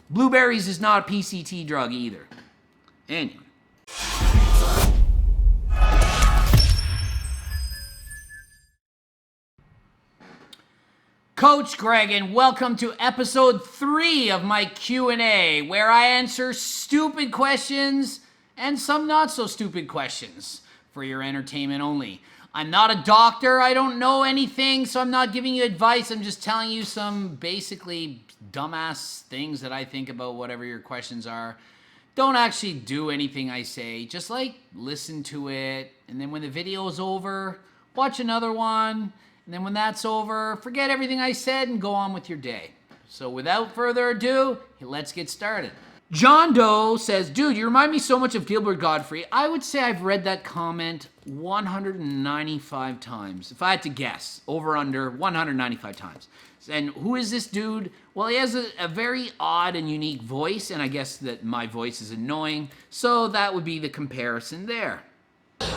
Blueberries is not a PCT drug either. Anyway. Coach Greg, and welcome to episode 3 of my Q&A, where I answer stupid questions and some not so stupid questions for your entertainment only. I'm not a doctor, I don't know anything, so I'm not giving you advice. I'm just telling you some basically dumbass things that I think about whatever your questions are. Don't actually do anything I say, just listen to it, and then when the video is over, watch another one. And then when that's over, forget everything I said and go on with your day. So without further ado, let's get started. John Doe says, dude, you remind me so much of Gilbert Gottfried. I would say I've read that comment 195 times. If I had to guess, over under 195 times. And who is this dude? Well, he has a very odd and unique voice, and I guess that my voice is annoying. So that would be the comparison there.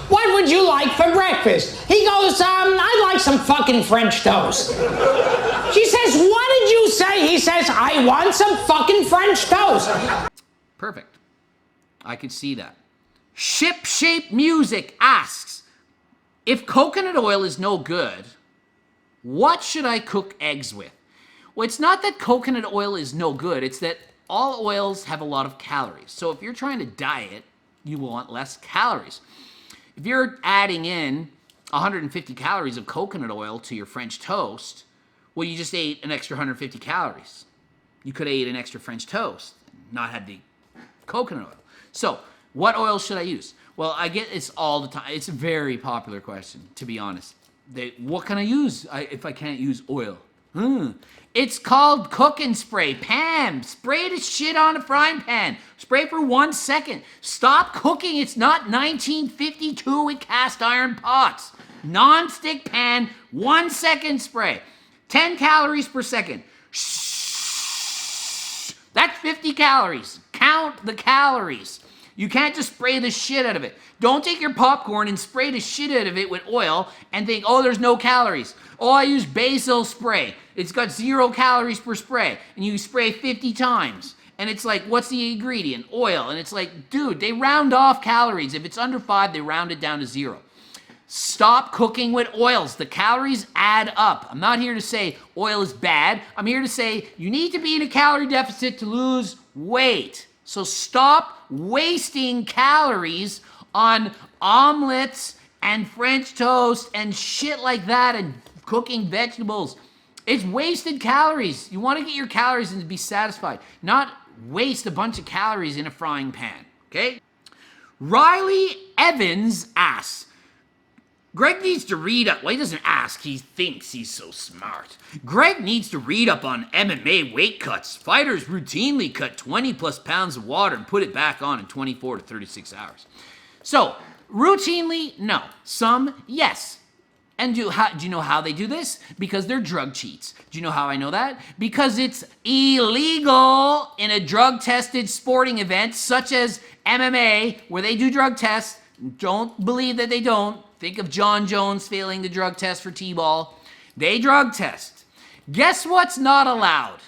What would you like for breakfast? He goes, I'd like some fucking French toast. She says, what did you say? He says, I want some fucking French toast. Perfect. I could see that. Ship-Shape Music asks, if coconut oil is no good, what should I cook eggs with? Well, it's not that coconut oil is no good. It's that all oils have a lot of calories. So if you're trying to diet, you want less calories. If you're adding in 150 calories of coconut oil to your French toast, well, you just ate an extra 150 calories. You could have ate an extra French toast, not had the coconut oil. So, what oil should I use? Well, I get it's all the time. It's a very popular question, to be honest. What can I use if I can't use oil? It's called cooking spray. Pam, spray the shit on a frying pan. Spray for 1 second. Stop cooking. It's not 1952 with cast iron pots. Non-stick pan, 1 second spray. 10 calories per second. Shh. That's 50 calories. Count the calories. You can't just spray the shit out of it. Don't take your popcorn and spray the shit out of it with oil and think, oh, there's no calories. Oh, I use basil spray. It's got 0 calories per spray. And you spray 50 times. And it's like, what's the ingredient? Oil. And it's like, dude, they round off calories. If it's under 5, they round it down to 0. Stop cooking with oils. The calories add up. I'm not here to say oil is bad. I'm here to say you need to be in a calorie deficit to lose weight. So stop wasting calories on omelets and French toast and shit like that and cooking vegetables. It's wasted calories. You want to get your calories and be satisfied, not waste a bunch of calories in a frying pan, okay? Riley Evans asks, Greg needs to read up. Well, he doesn't ask. He thinks he's so smart. Greg needs to read up on MMA weight cuts. Fighters routinely cut 20 plus pounds of water and put it back on in 24 to 36 hours. So, routinely, no. Some, yes. And do you know how they do this? Because they're drug cheats. Do you know how I know that? Because it's illegal in a drug-tested sporting event such as MMA, where they do drug tests. Don't believe that they don't. Think of John Jones failing the drug test for T-ball. They drug test. Guess what's not allowed?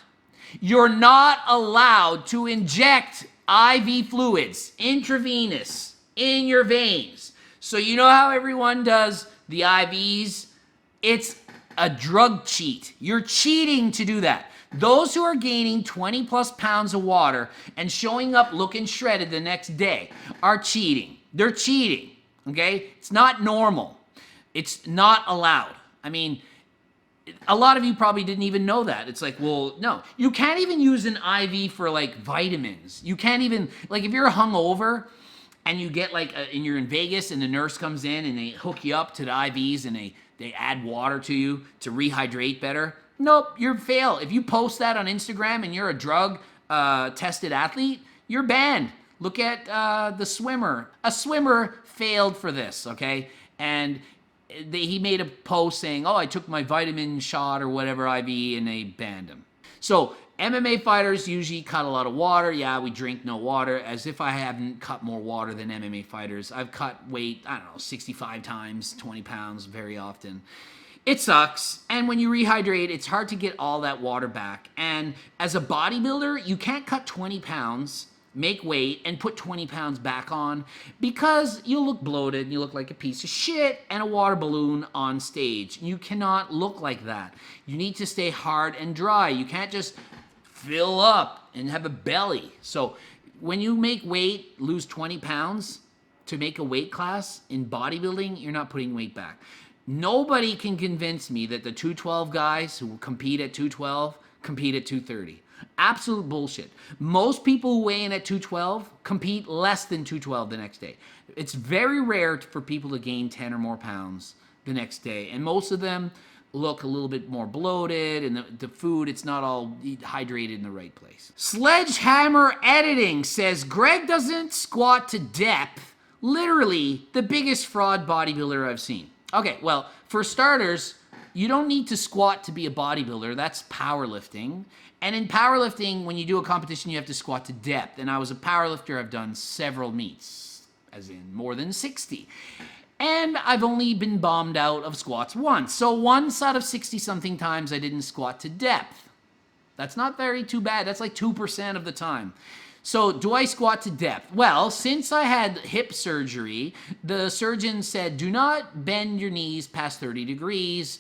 You're not allowed to inject IV fluids, intravenous, in your veins. So you know how everyone does the IVs? It's a drug cheat. You're cheating to do that. Those who are gaining 20 plus pounds of water and showing up looking shredded the next day are cheating. They're cheating. Okay? It's not normal. It's not allowed. I mean, a lot of you probably didn't even know that. It's like, well, no. You can't even use an IV for, like, vitamins. You can't even, like, if you're hungover and you get, like, and you're in Vegas and the nurse comes in and they hook you up to the IVs and they add water to you to rehydrate better. Nope, you're fail. If you post that on Instagram and you're a drug tested athlete, you're banned. Look at the swimmer. A swimmer failed for this, okay? And he made a post saying, oh, I took my vitamin shot or whatever IV, and they banned him. So MMA fighters usually cut a lot of water. Yeah, we drink no water. As if I haven't cut more water than MMA fighters. I've cut weight, I don't know, 65 times, 20 pounds very often. It sucks. And when you rehydrate, it's hard to get all that water back. And as a bodybuilder, you can't cut 20 pounds, make weight, and put 20 pounds back on because you'll look bloated and you look like a piece of shit and a water balloon on stage. You cannot look like that. You need to stay hard and dry. You can't just fill up and have a belly. So when you make weight, lose 20 pounds to make a weight class in bodybuilding, you're not putting weight back. Nobody can convince me that the 212 guys who compete at 212 compete at 230. Absolute bullshit. Most people who weigh in at 212 compete less than 212 the next day. It's very rare for people to gain 10 or more pounds the next day. And most of them look a little bit more bloated, and the food, it's not all hydrated in the right place. Sledgehammer Editing says, Greg doesn't squat to depth. Literally the biggest fraud bodybuilder I've seen. Okay, well, for starters, you don't need to squat to be a bodybuilder. That's powerlifting. And in powerlifting, when you do a competition, you have to squat to depth. And I was a powerlifter. I've done several meets, as in more than 60. And I've only been bombed out of squats once. So once out of 60-something times, I didn't squat to depth. That's not too bad. That's like 2% of the time. So do I squat to depth? Well, since I had hip surgery, the surgeon said, do not bend your knees past 30 degrees.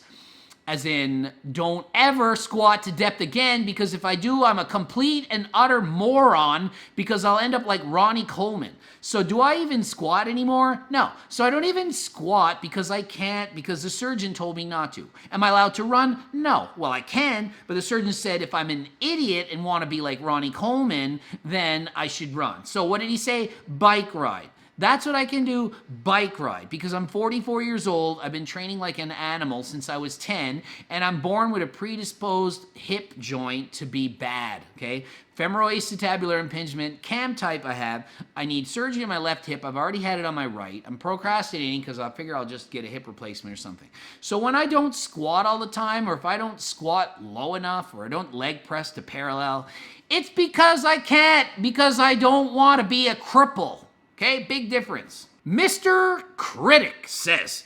As in, don't ever squat to depth again, because if I do, I'm a complete and utter moron, because I'll end up like Ronnie Coleman. So do I even squat anymore? No. So I don't even squat because I can't, because the surgeon told me not to. Am I allowed to run? No. Well, I can, but the surgeon said if I'm an idiot and want to be like Ronnie Coleman, then I should run. So what did he say? Bike ride. That's what I can do, bike ride, because I'm 44 years old. I've been training like an animal since I was 10, and I'm born with a predisposed hip joint to be bad, okay? Femoroacetabular impingement, cam type I have. I need surgery on my left hip. I've already had it on my right. I'm procrastinating because I figure I'll just get a hip replacement or something. So when I don't squat all the time, or if I don't squat low enough, or I don't leg press to parallel, it's because I can't, because I don't want to be a cripple. Okay, big difference. Mr. Critic says,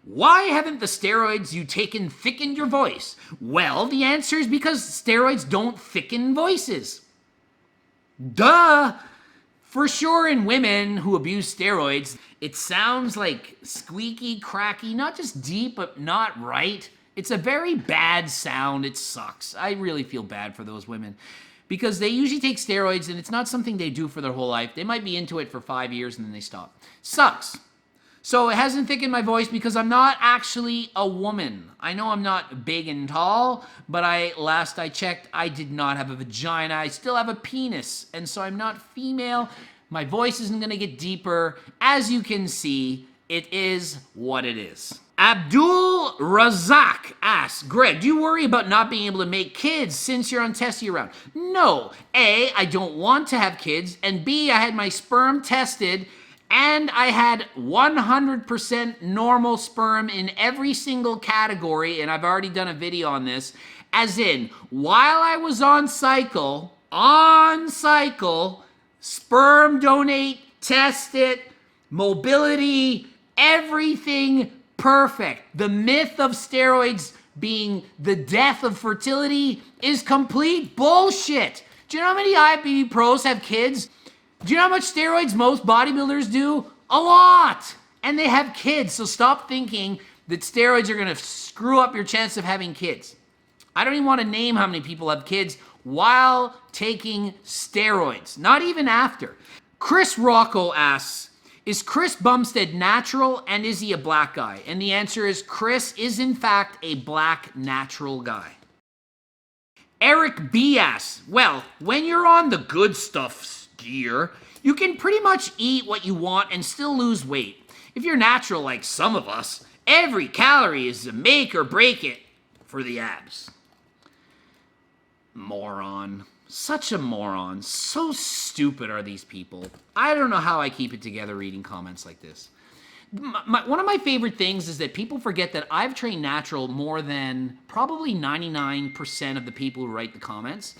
why haven't the steroids you taken thickened your voice? Well, the answer is because steroids don't thicken voices. Duh! For sure, in women who abuse steroids, it sounds like squeaky, cracky, not just deep, but not right. It's a very bad sound. It sucks. I really feel bad for those women, because they usually take steroids and it's not something they do for their whole life. They might be into it for 5 years and then they stop. Sucks. So it hasn't thickened my voice because I'm not actually a woman. I know I'm not big and tall, but last I checked, I did not have a vagina. I still have a penis, and so I'm not female. My voice isn't gonna get deeper. As you can see, it is what it is. Abdul Razak asks, Greg, do you worry about not being able to make kids since you're on test year round? No. A, I don't want to have kids, and B, I had my sperm tested, and I had 100% normal sperm in every single category, and I've already done a video on this, as in, while I was on cycle, sperm donate, test it, mobility, everything perfect. The myth of steroids being the death of fertility is complete bullshit. Do you know how many IFBB pros have kids? Do you know how much steroids most bodybuilders do? A lot. And they have kids, so stop thinking that steroids are gonna screw up your chance of having kids. I don't even wanna name how many people have kids while taking steroids, not even after. Chris Rocco asks, is Chris Bumstead natural, and is he a black guy? And the answer is Chris is in fact a black natural guy. Eric B asks, well, when you're on the good stuff gear, you can pretty much eat what you want and still lose weight. If you're natural like some of us, every calorie is a make or break it for the abs. Moron. Such a moron. So stupid are these people. I don't know how I keep it together reading comments like this. One of my favorite things is that people forget that I've trained natural more than probably 99% of the people who write the comments,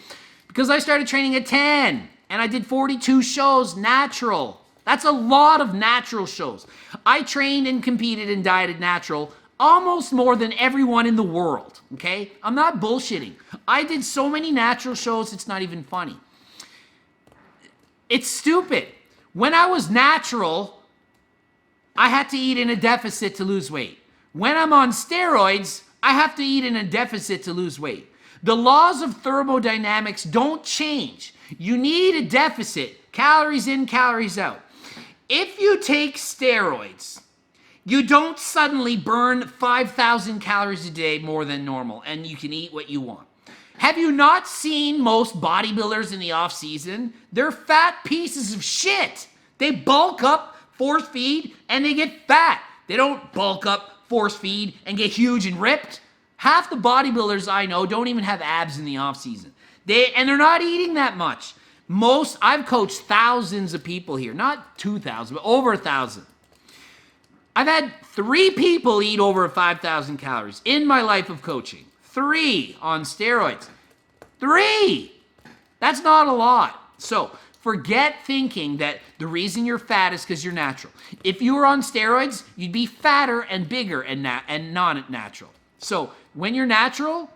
because I started training at 10 and I did 42 shows natural. That's a lot of natural shows. I trained and competed and dieted natural almost more than everyone in the world, okay? I'm not bullshitting. I did so many natural shows, it's not even funny. It's stupid. When I was natural, I had to eat in a deficit to lose weight. When I'm on steroids, I have to eat in a deficit to lose weight. The laws of thermodynamics don't change. You need a deficit, calories in, calories out. If you take steroids, you don't suddenly burn 5,000 calories a day more than normal, and you can eat what you want. Have you not seen most bodybuilders in the off season? They're fat pieces of shit. They bulk up, force feed, and they get fat. They don't bulk up, force feed, and get huge and ripped. Half the bodybuilders I know don't even have abs in the off season. They're not eating that much. I've coached thousands of people here, not 2,000, but over 1,000. I've had 3 people eat over 5,000 calories in my life of coaching. 3 on steroids. 3! That's not a lot. So forget thinking that the reason you're fat is because you're natural. If you were on steroids, you'd be fatter and bigger and not natural. So when you're natural,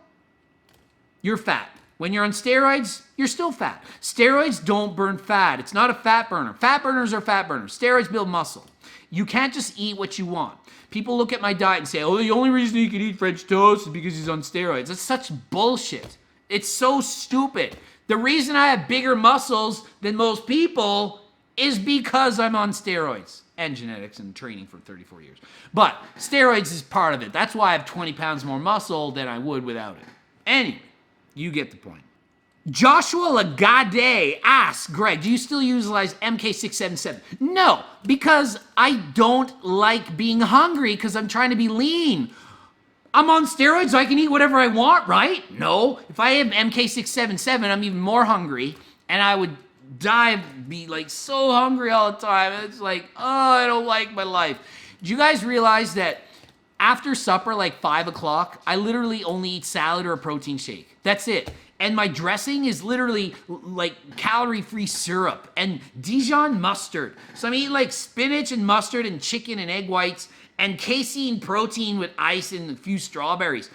you're fat. When you're on steroids, you're still fat. Steroids don't burn fat. It's not a fat burner. Fat burners are fat burners. Steroids build muscle. You can't just eat what you want. People look at my diet and say, oh, the only reason he can eat French toast is because he's on steroids. That's such bullshit. It's so stupid. The reason I have bigger muscles than most people is because I'm on steroids and genetics and training for 34 years. But steroids is part of it. That's why I have 20 pounds more muscle than I would without it. Anyway, you get the point. Joshua Lagade asks, Greg, do you still utilize mk+gw? No, because I don't like being hungry because I'm trying to be lean. I'm on steroids so I can eat whatever I want, right? No. If I have mk+gw, I'm even more hungry, and I would be like so hungry all the time. It's like, oh, I don't like my life. Do you guys realize that after supper, like 5 o'clock, I literally only eat salad or a protein shake? That's it. And my dressing is literally like calorie-free syrup and Dijon mustard. So I'm eating like spinach and mustard and chicken and egg whites and casein protein with ice and a few strawberries.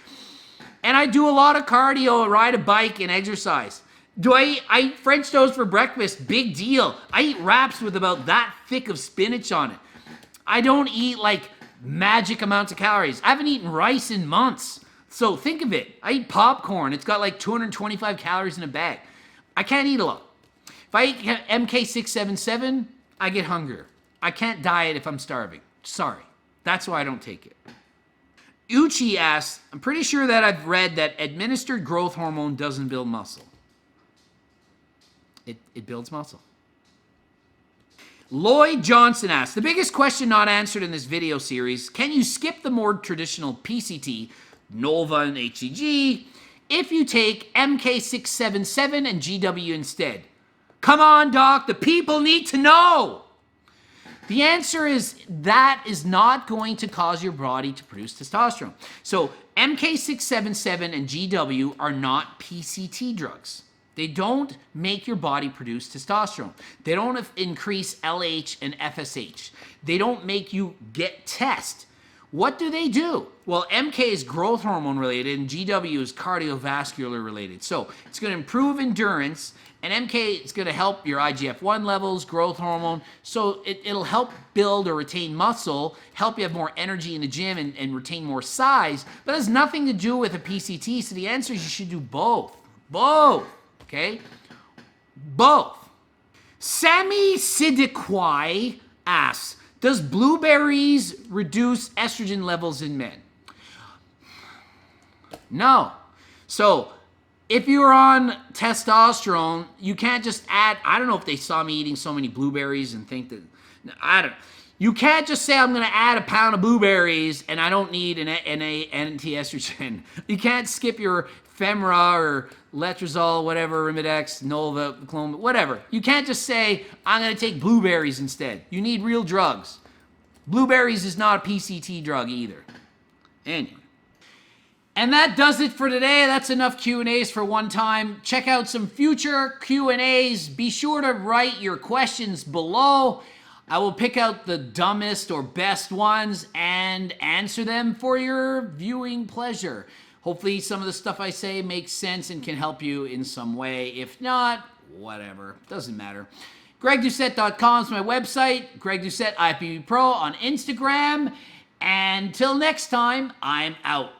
And I do a lot of cardio, ride a bike, and exercise. Do I eat French toast for breakfast? Big deal. I eat wraps with about that thick of spinach on it. I don't eat like magic amounts of calories. I haven't eaten rice in months. So think of it. I eat popcorn. It's got like 225 calories in a bag. I can't eat a lot. If I eat mk+gw, I get hungrier. I can't diet if I'm starving. Sorry. That's why I don't take it. Uchi asks, I'm pretty sure that I've read that administered growth hormone doesn't build muscle. It builds muscle. Lloyd Johnson asks, the biggest question not answered in this video series, can you skip the more traditional PCT, Nova and HCG, if you take mk+gw and GW instead? Come on, doc, the people need to know. The answer is that is not going to cause your body to produce testosterone. So mk+gw and GW are not PCT drugs. They don't make your body produce testosterone. They don't increase LH and FSH. They don't make you get test. What do they do? Well, MK is growth hormone related and GW is cardiovascular related. So it's going to improve endurance, and MK is going to help your IGF-1 levels, growth hormone. So it'll help build or retain muscle, help you have more energy in the gym and retain more size, but it has nothing to do with a PCT. So the answer is you should do both. Both. Okay? Both. Sammy Sidiquai asks, does blueberries reduce estrogen levels in men? No. So if you're on testosterone, you can't just add, I don't know if they saw me eating so many blueberries and think that, I don't know. You can't just say I'm going to add a pound of blueberries and I don't need an anti-estrogen. You can't skip your Femra or Letrozole, whatever, Arimidex, Nova, Clomid, whatever. You can't just say, I'm going to take blueberries instead. You need real drugs. Blueberries is not a PCT drug either. Anyway. And that does it for today. That's enough Q&As for one time. Check out some future Q&As. Be sure to write your questions below. I will pick out the dumbest or best ones and answer them for your viewing pleasure. Hopefully some of the stuff I say makes sense and can help you in some way. If not, whatever. Doesn't matter. GregDoucette.com is my website. Greg Doucette, IFBB Pro on Instagram. And till next time, I'm out.